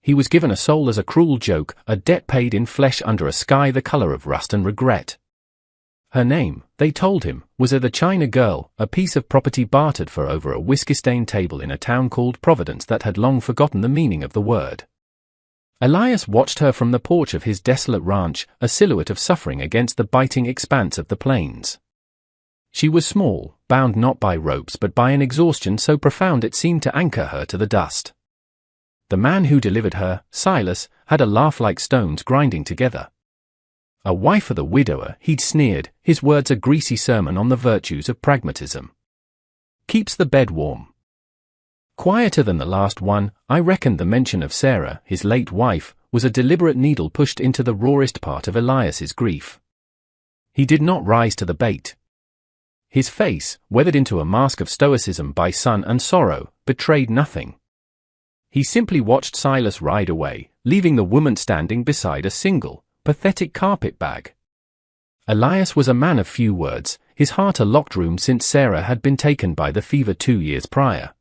He was given a soul as a cruel joke, a debt paid in flesh under a sky the color of rust and regret. Her name, they told him, was the China girl, a piece of property bartered for over a whiskey-stained table in a town called Providence that had long forgotten the meaning of the word. Elias watched her from the porch of his desolate ranch, a silhouette of suffering against the biting expanse of the plains. She was small, bound not by ropes but by an exhaustion so profound it seemed to anchor her to the dust. The man who delivered her, Silas, had a laugh like stones grinding together. A wife for the widower, he'd sneered, his words a greasy sermon on the virtues of pragmatism. Keeps the bed warm. Quieter than the last one, I reckoned the mention of Sarah, his late wife, was a deliberate needle pushed into the rawest part of Elias's grief. He did not rise to the bait. His face, weathered into a mask of stoicism by sun and sorrow, betrayed nothing. He simply watched Silas ride away, leaving the woman standing beside a single, pathetic carpet bag. Elias was a man of few words, his heart a locked room since Sarah had been taken by the fever 2 years prior.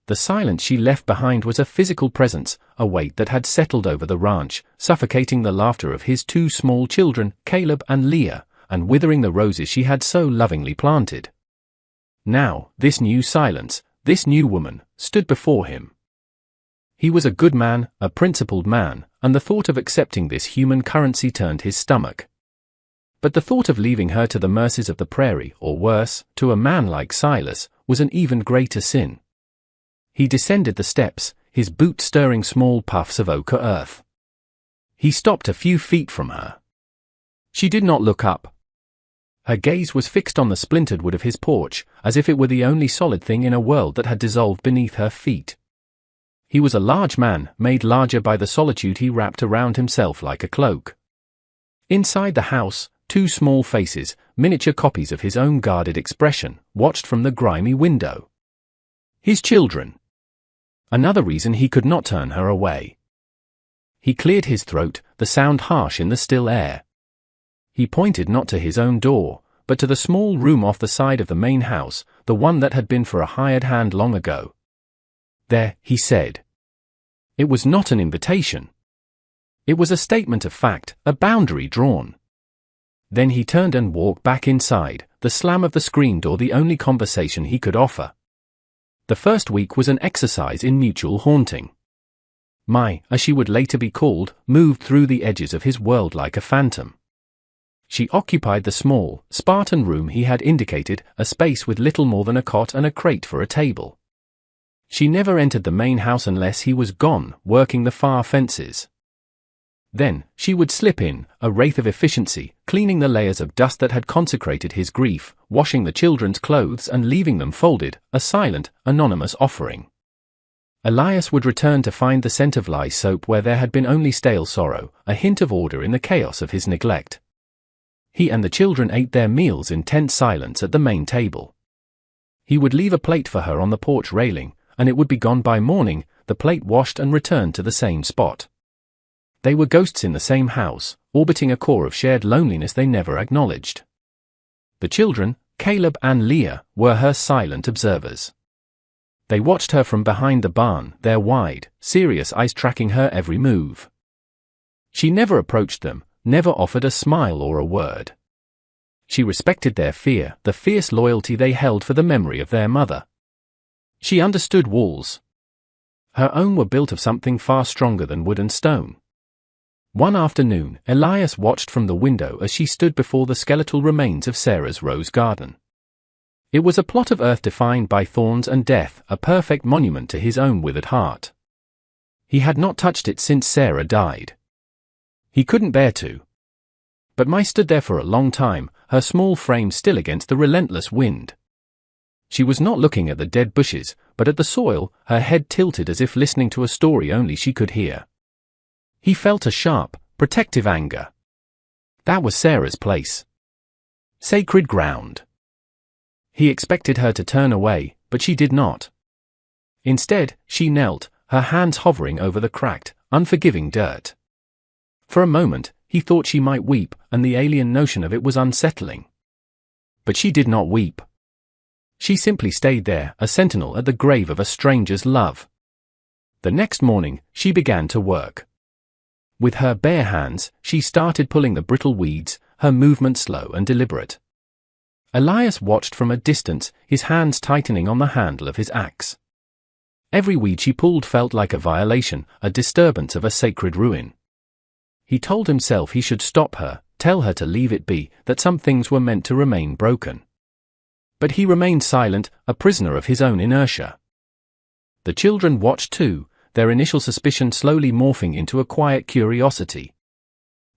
The silence she left behind was a physical presence, a weight that had settled over the ranch, suffocating the laughter of his 2 small children, Caleb and Leah, and withering the roses she had so lovingly planted. Now, this new silence, this new woman, stood before him. He was a good man, a principled man, and the thought of accepting this human currency turned his stomach. But the thought of leaving her to the mercies of the prairie, or worse, to a man like Silas, was an even greater sin. He descended the steps, his boot stirring small puffs of ochre earth. He stopped a few feet from her. She did not look up. Her gaze was fixed on the splintered wood of his porch, as if it were the only solid thing in a world that had dissolved beneath her feet. He was a large man, made larger by the solitude he wrapped around himself like a cloak. Inside the house, 2 small faces, miniature copies of his own guarded expression, watched from the grimy window. His children. Another reason he could not turn her away. He cleared his throat, the sound harsh in the still air. He pointed not to his own door, but to the small room off the side of the main house, the one that had been for a hired hand long ago. There, he said. It was not an invitation. It was a statement of fact, a boundary drawn. Then he turned and walked back inside, the slam of the screen door the only conversation he could offer. The first week was an exercise in mutual haunting. Mai, as she would later be called, moved through the edges of his world like a phantom. She occupied the small, Spartan room he had indicated, a space with little more than a cot and a crate for a table. She never entered the main house unless he was gone, working the far fences. Then, she would slip in, a wraith of efficiency, cleaning the layers of dust that had consecrated his grief, washing the children's clothes and leaving them folded, a silent, anonymous offering. Elias would return to find the scent of lye soap where there had been only stale sorrow, a hint of order in the chaos of his neglect. He and the children ate their meals in tense silence at the main table. He would leave a plate for her on the porch railing, and it would be gone by morning, the plate washed and returned to the same spot. They were ghosts in the same house, orbiting a core of shared loneliness they never acknowledged. The children, Caleb and Leah, were her silent observers. They watched her from behind the barn, their wide, serious eyes tracking her every move. She never approached them, never offered a smile or a word. She respected their fear, the fierce loyalty they held for the memory of their mother. She understood walls. Her own were built of something far stronger than wood and stone. One afternoon, Elias watched from the window as she stood before the skeletal remains of Sarah's rose garden. It was a plot of earth defined by thorns and death, a perfect monument to his own withered heart. He had not touched it since Sarah died. He couldn't bear to. But Mai stood there for a long time, her small frame still against the relentless wind. She was not looking at the dead bushes, but at the soil, her head tilted as if listening to a story only she could hear. He felt a sharp, protective anger. That was Sarah's place. Sacred ground. He expected her to turn away, but she did not. Instead, she knelt, her hands hovering over the cracked, unforgiving dirt. For a moment, he thought she might weep, and the alien notion of it was unsettling. But she did not weep. She simply stayed there, a sentinel at the grave of a stranger's love. The next morning, she began to work. With her bare hands, she started pulling the brittle weeds, her movement slow and deliberate. Elias watched from a distance, his hands tightening on the handle of his axe. Every weed she pulled felt like a violation, a disturbance of a sacred ruin. He told himself he should stop her, tell her to leave it be, that some things were meant to remain broken. But he remained silent, a prisoner of his own inertia. The children watched too, their initial suspicion slowly morphing into a quiet curiosity.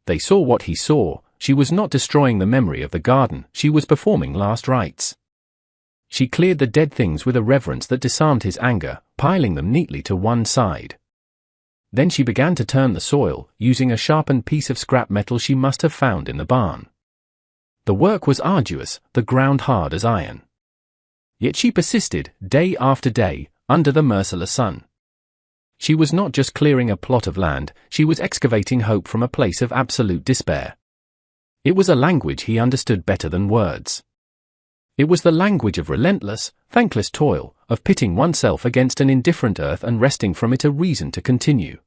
They saw what he saw. She was not destroying the memory of the garden, she was performing last rites. She cleared the dead things with a reverence that disarmed his anger, piling them neatly to one side. Then she began to turn the soil, using a sharpened piece of scrap metal she must have found in the barn. The work was arduous, the ground hard as iron. Yet she persisted, day after day, under the merciless sun. She was not just clearing a plot of land, she was excavating hope from a place of absolute despair. It was a language he understood better than words. It was the language of relentless, thankless toil, of pitting oneself against an indifferent earth and wresting from it a reason to continue.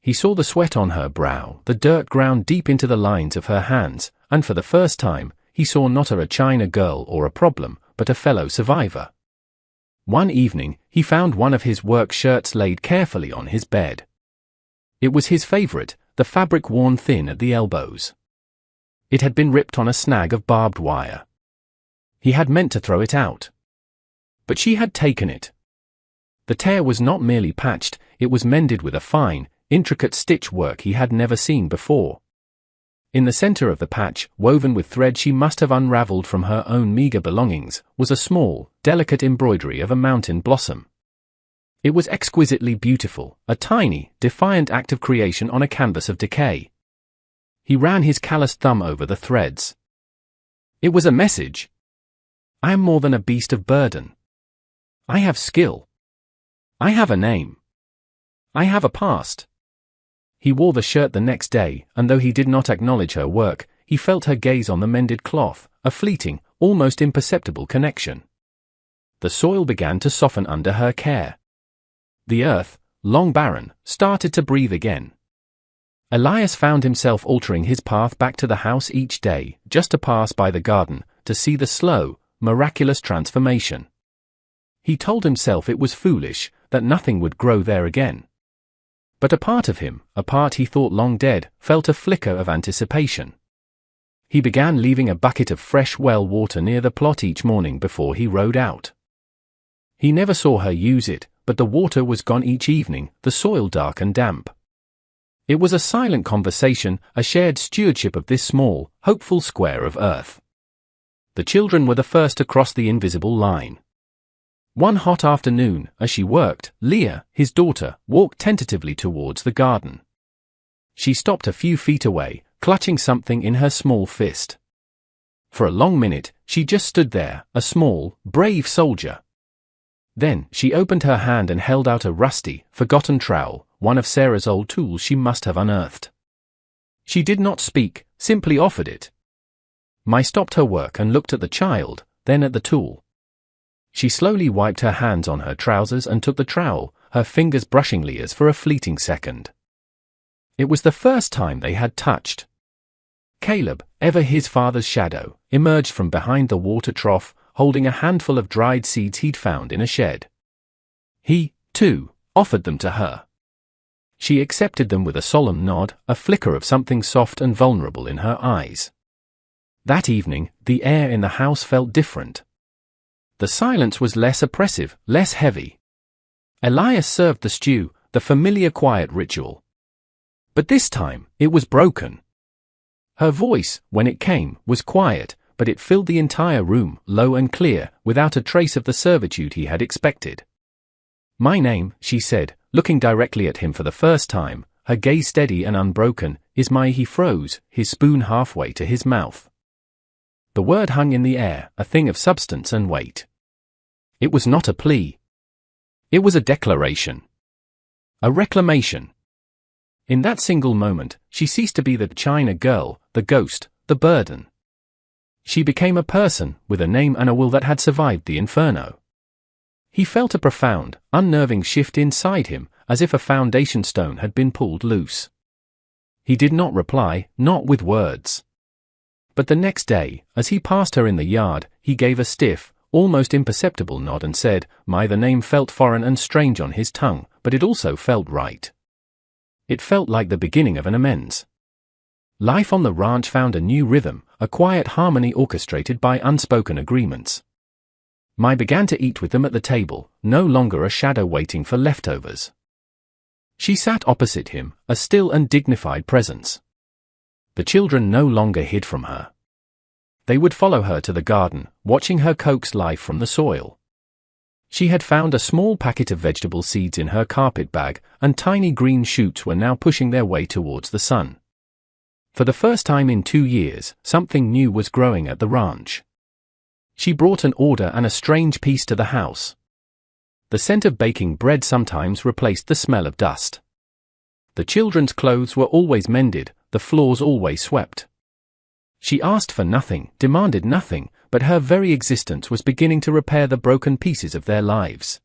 He saw the sweat on her brow, the dirt ground deep into the lines of her hands, and for the first time, he saw not a China girl or a problem, but a fellow survivor. One evening, he found one of his work shirts laid carefully on his bed. It was his favorite, the fabric worn thin at the elbows. It had been ripped on a snag of barbed wire. He had meant to throw it out. But she had taken it. The tear was not merely patched, it was mended with a fine, intricate stitch work he had never seen before. In the center of the patch, woven with thread she must have unraveled from her own meager belongings, was a small, delicate embroidery of a mountain blossom. It was exquisitely beautiful, a tiny, defiant act of creation on a canvas of decay. He ran his calloused thumb over the threads. It was a message. I am more than a beast of burden. I have skill. I have a name. I have a past. He wore the shirt the next day, and though he did not acknowledge her work, he felt her gaze on the mended cloth, a fleeting, almost imperceptible connection. The soil began to soften under her care. The earth, long barren, started to breathe again. Elias found himself altering his path back to the house each day, just to pass by the garden, to see the slow, miraculous transformation. He told himself it was foolish, that nothing would grow there again. But a part of him, a part he thought long dead, felt a flicker of anticipation. He began leaving a bucket of fresh well water near the plot each morning before he rode out. He never saw her use it, but the water was gone each evening, the soil dark and damp. It was a silent conversation, a shared stewardship of this small, hopeful square of earth. The children were the first to cross the invisible line. One hot afternoon, as she worked, Leah, his daughter, walked tentatively towards the garden. She stopped a few feet away, clutching something in her small fist. For a long minute, she just stood there, a small, brave soldier. Then, she opened her hand and held out a rusty, forgotten trowel, one of Sarah's old tools she must have unearthed. She did not speak, simply offered it. Mai stopped her work and looked at the child, then at the tool. She slowly wiped her hands on her trousers and took the trowel, her fingers brushing Leah's for a fleeting second. It was the first time they had touched. Caleb, ever his father's shadow, emerged from behind the water trough, holding a handful of dried seeds he'd found in a shed. He, too, offered them to her. She accepted them with a solemn nod, a flicker of something soft and vulnerable in her eyes. That evening, the air in the house felt different. The silence was less oppressive, less heavy. Elias served the stew, the familiar quiet ritual. But this time, it was broken. Her voice, when it came, was quiet, but it filled the entire room, low and clear, without a trace of the servitude he had expected. "My name," she said, looking directly at him for the first time, her gaze steady and unbroken, "is Mai." He froze, his spoon halfway to his mouth. The word hung in the air, a thing of substance and weight. It was not a plea. It was a declaration. A reclamation. In that single moment, she ceased to be the China girl, the ghost, the burden. She became a person, with a name and a will that had survived the inferno. He felt a profound, unnerving shift inside him, as if a foundation stone had been pulled loose. He did not reply, not with words. But the next day, as he passed her in the yard, he gave a stiff, almost imperceptible nod and said, the name felt foreign and strange on his tongue, but it also felt right. It felt like the beginning of an amends. Life on the ranch found a new rhythm, a quiet harmony orchestrated by unspoken agreements. Mai began to eat with them at the table, no longer a shadow waiting for leftovers. She sat opposite him, a still and dignified presence. The children no longer hid from her. They would follow her to the garden, watching her coax life from the soil. She had found a small packet of vegetable seeds in her carpet bag, and tiny green shoots were now pushing their way towards the sun. For the first time in 2 years, something new was growing at the ranch. She brought an order and a strange peace to the house. The scent of baking bread sometimes replaced the smell of dust. The children's clothes were always mended, the floors always swept. She asked for nothing, demanded nothing, but her very existence was beginning to repair the broken pieces of their lives.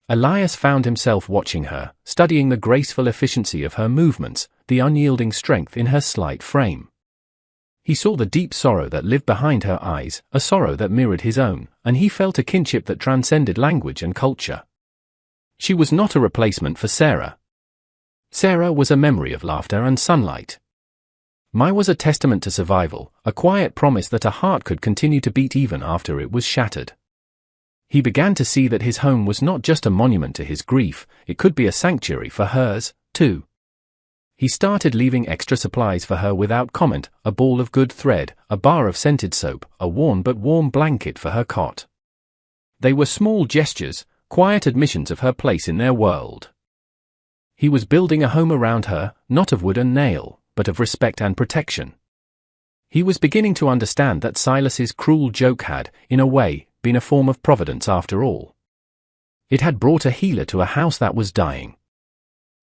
Elias found himself watching her, studying the graceful efficiency of her movements, the unyielding strength in her slight frame. He saw the deep sorrow that lived behind her eyes, a sorrow that mirrored his own, and he felt a kinship that transcended language and culture. She was not a replacement for Sarah. Sarah was a memory of laughter and sunlight. Mai was a testament to survival, a quiet promise that a heart could continue to beat even after it was shattered. He began to see that his home was not just a monument to his grief, it could be a sanctuary for hers, too. He started leaving extra supplies for her without comment, a ball of good thread, a bar of scented soap, a worn but warm blanket for her cot. They were small gestures, quiet admissions of her place in their world. He was building a home around her, not of wood and nail, but of respect and protection. He was beginning to understand that Silas's cruel joke had, in a way, been a form of providence after all. It had brought a healer to a house that was dying.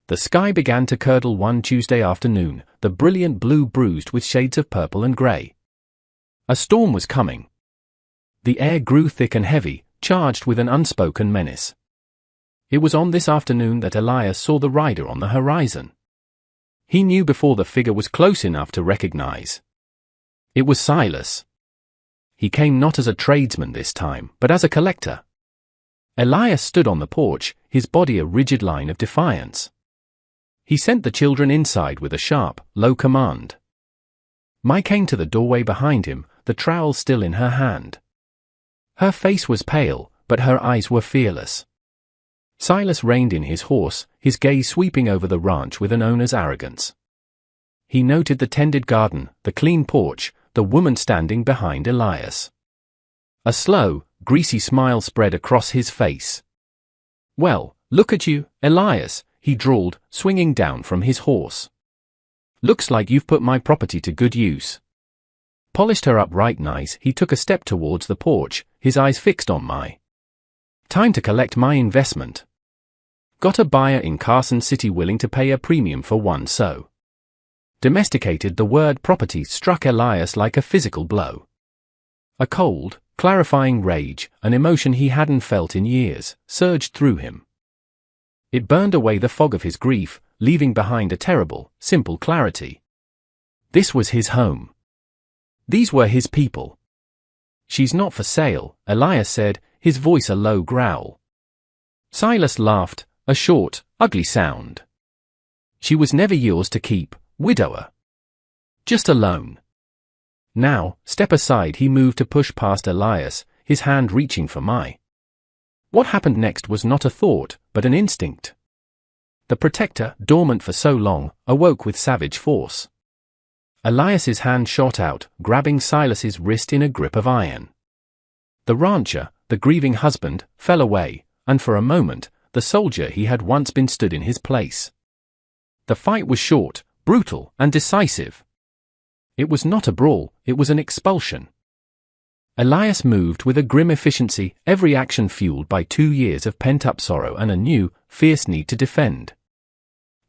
The sky began to curdle one Tuesday afternoon, the brilliant blue bruised with shades of purple and grey. A storm was coming. The air grew thick and heavy, charged with an unspoken menace. It was on this afternoon that Elias saw the rider on the horizon. He knew before the figure was close enough to recognize. It was Silas. He came not as a tradesman this time, but as a collector. Elias stood on the porch, his body a rigid line of defiance. He sent the children inside with a sharp, low command. Mai came to the doorway behind him, the trowel still in her hand. Her face was pale, but her eyes were fearless. Silas reined in his horse, his gaze sweeping over the ranch with an owner's arrogance. He noted the tended garden, the clean porch, the woman standing behind Elias. A slow, greasy smile spread across his face. "Well, look at you, Elias," he drawled, swinging down from his horse. "Looks like you've put my property to good use." Polished her up right nice, he took a step towards the porch, his eyes fixed on Mai. "Time to collect my investment. Got a buyer in Carson City willing to pay a premium for one so." Domesticated, the word property struck Elias like a physical blow. A cold, clarifying rage, an emotion he hadn't felt in years, surged through him. It burned away the fog of his grief, leaving behind a terrible, simple clarity. This was his home. These were his people. "She's not for sale," Elias said, his voice a low growl. Silas laughed, a short, ugly sound. "She was never yours to keep, widower. Just a loan." "Now, step aside," he moved to push past Elias, his hand reaching for Mai. What happened next was not a thought, but an instinct. The protector, dormant for so long, awoke with savage force. Elias's hand shot out, grabbing Silas's wrist in a grip of iron. The rancher, the grieving husband, fell away, and for a moment, the soldier he had once been stood in his place. The fight was short, brutal, and decisive. It was not a brawl, it was an expulsion. Elias moved with a grim efficiency, every action fueled by 2 years of pent-up sorrow and a new, fierce need to defend.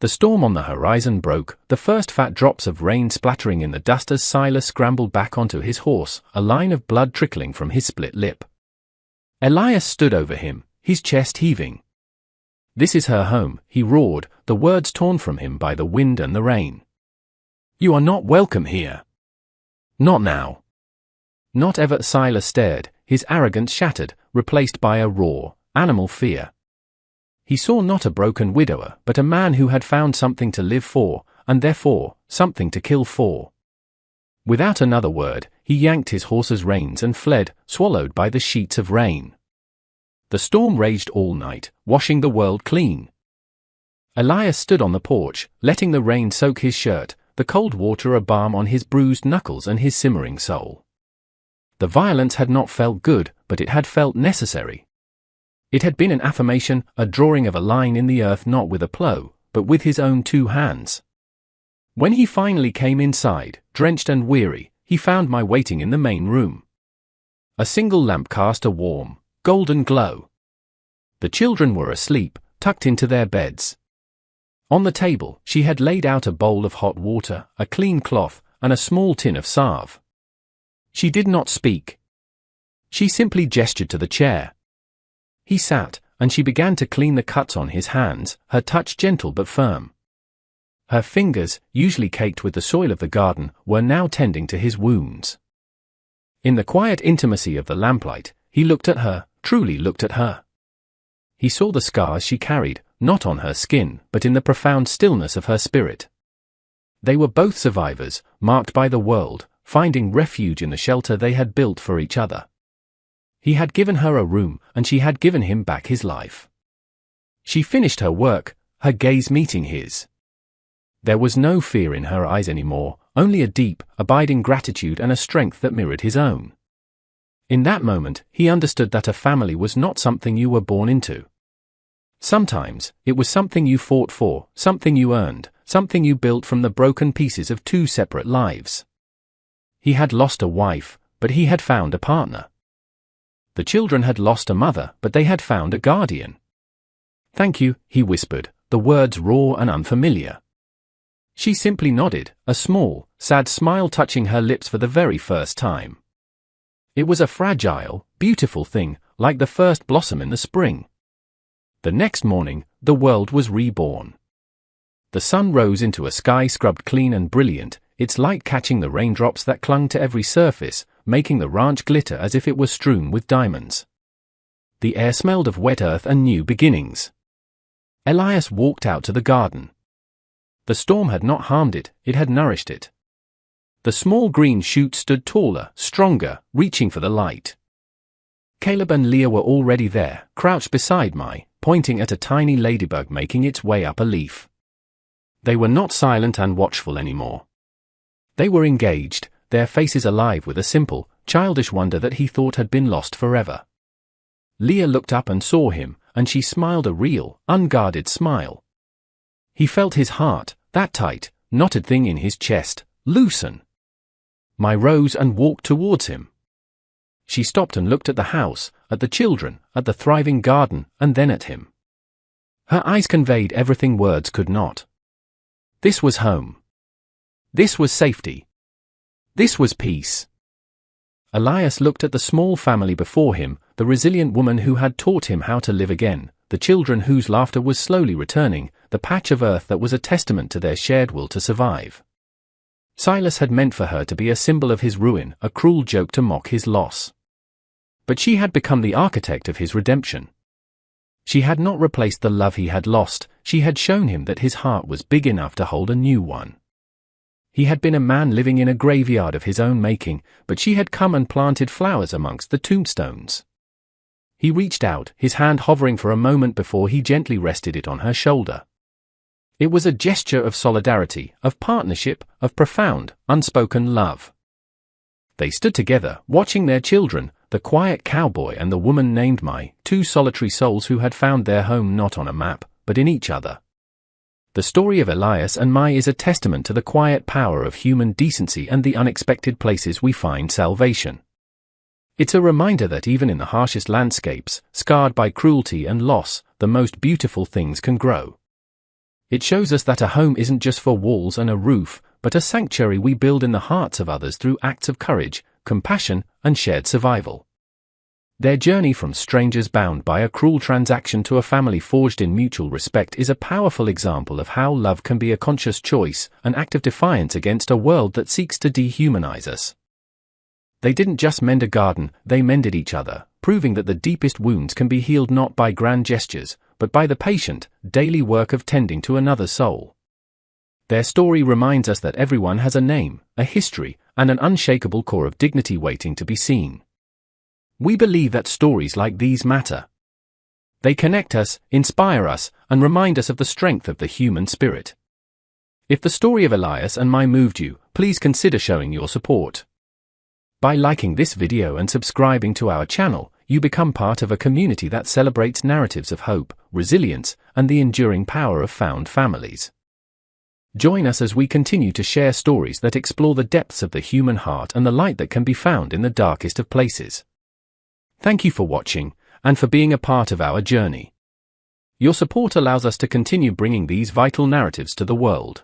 The storm on the horizon broke, the first fat drops of rain splattering in the dust as Silas scrambled back onto his horse, a line of blood trickling from his split lip. Elias stood over him, his chest heaving. This is her home, he roared, the words torn from him by the wind and the rain. You are not welcome here. Not now. Not ever. Silas stared, his arrogance shattered, replaced by a raw, animal fear. He saw not a broken widower, but a man who had found something to live for, and therefore, something to kill for. Without another word, he yanked his horse's reins and fled, swallowed by the sheets of rain. The storm raged all night, washing the world clean. Elias stood on the porch, letting the rain soak his shirt, the cold water a balm on his bruised knuckles and his simmering soul. The violence had not felt good, but it had felt necessary. It had been an affirmation, a drawing of a line in the earth, not with a plow, but with his own 2 hands. When he finally came inside, drenched and weary, he found my waiting in the main room. A single lamp cast a warm, golden glow. The children were asleep, tucked into their beds. On the table, she had laid out a bowl of hot water, a clean cloth, and a small tin of salve. She did not speak. She simply gestured to the chair. He sat, and she began to clean the cuts on his hands, her touch gentle but firm. Her fingers, usually caked with the soil of the garden, were now tending to his wounds. In the quiet intimacy of the lamplight, he looked at her, truly looked at her. He saw the scars she carried, not on her skin, but in the profound stillness of her spirit. They were both survivors, marked by the world, finding refuge in the shelter they had built for each other. He had given her a room, and she had given him back his life. She finished her work, her gaze meeting his. There was no fear in her eyes anymore, only a deep, abiding gratitude and a strength that mirrored his own. In that moment, he understood that a family was not something you were born into. Sometimes, it was something you fought for, something you earned, something you built from the broken pieces of 2 separate lives. He had lost a wife, but he had found a partner. The children had lost a mother, but they had found a guardian. Thank you, he whispered, the words raw and unfamiliar. She simply nodded, a small, sad smile touching her lips for the very first time. It was a fragile, beautiful thing, like the first blossom in the spring. The next morning, the world was reborn. The sun rose into a sky scrubbed clean and brilliant, its light catching the raindrops that clung to every surface, making the ranch glitter as if it were strewn with diamonds. The air smelled of wet earth and new beginnings. Elias walked out to the garden. The storm had not harmed it, it had nourished it. The small green shoot stood taller, stronger, reaching for the light. Caleb and Leah were already there, crouched beside Mai, pointing at a tiny ladybug making its way up a leaf. They were not silent and watchful anymore. They were engaged, their faces alive with a simple, childish wonder that he thought had been lost forever. Leah looked up and saw him, and she smiled a real, unguarded smile. He felt his heart, that tight, knotted thing in his chest, loosen. Mai rose and walked towards him. She stopped and looked at the house, at the children, at the thriving garden, and then at him. Her eyes conveyed everything words could not. This was home. This was safety. This was peace. Elias looked at the small family before him, the resilient woman who had taught him how to live again, the children whose laughter was slowly returning, the patch of earth that was a testament to their shared will to survive. Silas had meant for her to be a symbol of his ruin, a cruel joke to mock his loss. But she had become the architect of his redemption. She had not replaced the love he had lost, she had shown him that his heart was big enough to hold a new one. He had been a man living in a graveyard of his own making, but she had come and planted flowers amongst the tombstones. He reached out, his hand hovering for a moment before he gently rested it on her shoulder. It was a gesture of solidarity, of partnership, of profound, unspoken love. They stood together, watching their children, the quiet cowboy and the woman named Mai, 2 solitary souls who had found their home not on a map, but in each other. The story of Elias and Mai is a testament to the quiet power of human decency and the unexpected places we find salvation. It's a reminder that even in the harshest landscapes, scarred by cruelty and loss, the most beautiful things can grow. It shows us that a home isn't just for walls and a roof, but a sanctuary we build in the hearts of others through acts of courage, compassion, and shared survival. Their journey from strangers bound by a cruel transaction to a family forged in mutual respect is a powerful example of how love can be a conscious choice, an act of defiance against a world that seeks to dehumanize us. They didn't just mend a garden, they mended each other, proving that the deepest wounds can be healed not by grand gestures, but by the patient, daily work of tending to another's soul. Their story reminds us that everyone has a name, a history, and an unshakable core of dignity waiting to be seen. We believe that stories like these matter. They connect us, inspire us, and remind us of the strength of the human spirit. If the story of Elias and Mai moved you, please consider showing your support. By liking this video and subscribing to our channel, you become part of a community that celebrates narratives of hope, resilience, and the enduring power of found families. Join us as we continue to share stories that explore the depths of the human heart and the light that can be found in the darkest of places. Thank you for watching, and for being a part of our journey. Your support allows us to continue bringing these vital narratives to the world.